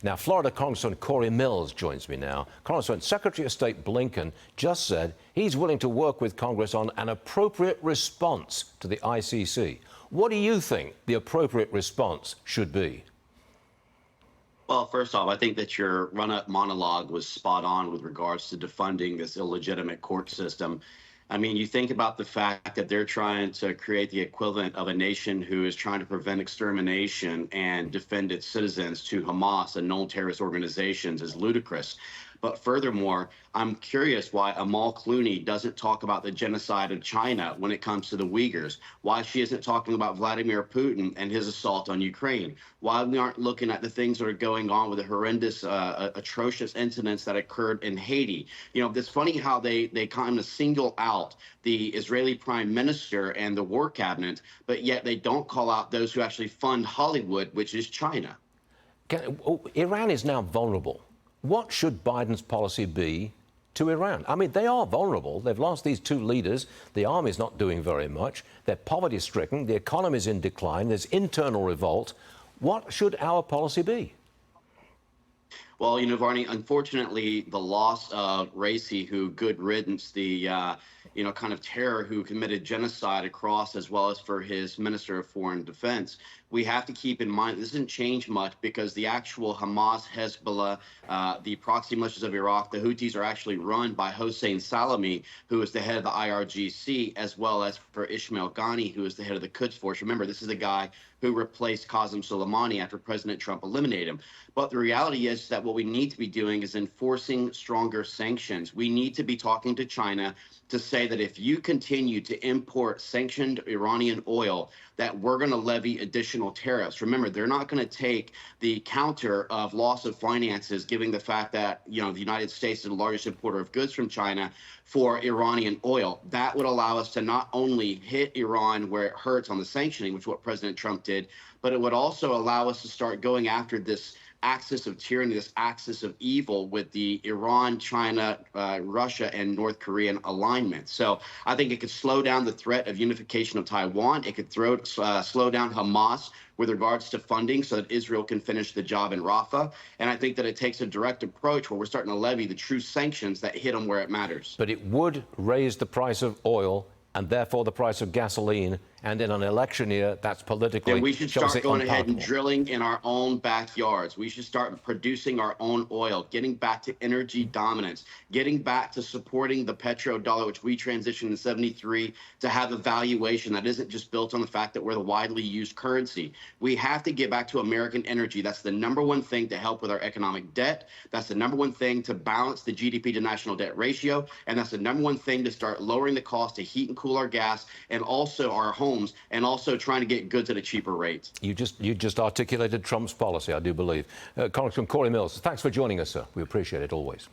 Now, Florida Congressman Cory Mills joins me now. Congressman, Secretary of State Blinken just said he's willing to work with Congress on an appropriate response to the ICC. What do you think the appropriate response should be? Well, first off, I think that your run-up monologue was spot on with regards to defunding this illegitimate court system. I mean, you think about the fact that they're trying to create the equivalent of a nation who is trying to prevent extermination and defend its citizens to Hamas and known terrorist organizations is ludicrous. But furthermore, I'm curious why Amal Clooney doesn't talk about the genocide of China when it comes to the Uyghurs, why she isn't talking about Vladimir Putin and his assault on Ukraine, why we aren't looking at the things that are going on with the horrendous, atrocious incidents that occurred in Haiti. You know, it's funny how they kind of single out the Israeli prime minister and the war cabinet, but yet they don't call out those who actually fund Hollywood, which is China. Iran is now vulnerable. What should Biden's policy be to Iran? I mean, they are vulnerable. They've lost these two leaders. The army's not doing very much. They're poverty-stricken. The economy's in decline. There's internal revolt. What should our policy be? Well, you know, Varney, unfortunately, the loss of Raisi, who good riddance, the, kind of terror who committed genocide across, as well as for his Minister of Foreign Defense, we have to keep in mind this doesn't change much because the actual Hamas, Hezbollah, the proxy militias of Iraq, the Houthis are actually run by Hossein Salami, who is the head of the IRGC, as well as for Ismail Ghani, who is the head of the Quds Force. Remember, this is the guy who replaced Qasem Soleimani after President Trump eliminated him. But the reality is that what we need to be doing is enforcing stronger sanctions. We need to be talking to China to say that if you continue to import sanctioned Iranian oil, that we're going to levy additional tariffs. Remember, they're not going to take the counter of loss of finances, given the fact that, the United States is the largest importer of goods from China for Iranian oil. That would allow us to not only hit Iran where it hurts on the sanctioning, which is what President Trump did, but it would also allow us to start going after this axis of tyranny, this axis of evil with the Iran, China, Russia, and North Korean alignment. So I think it could slow down the threat of unification of Taiwan. It could slow down Hamas with regards to funding so that Israel can finish the job in Rafah. And I think that it takes a direct approach where we're starting to levy the true sanctions that hit them where it matters. But it would raise the price of oil and therefore the price of gasoline. And in an election year, that's politically, and we should start going ahead and unpalatable. drilling in our own backyards. We should start producing our own oil, getting back to energy dominance, getting back to supporting the petrodollar, which we transitioned in '73 to have a valuation that isn't just built on the fact that we're the widely used currency. We have to get back to American energy. That's the number one thing to help with our economic debt. That's the number one thing to balance the GDP to national debt ratio. And that's the number one thing to start lowering the cost to heat and cool our gas and also our homes, and also trying to get goods at a cheaper rate. You just articulated Trump's policy, I do believe. Congressman Cory Mills, thanks for joining us, sir. We appreciate it always.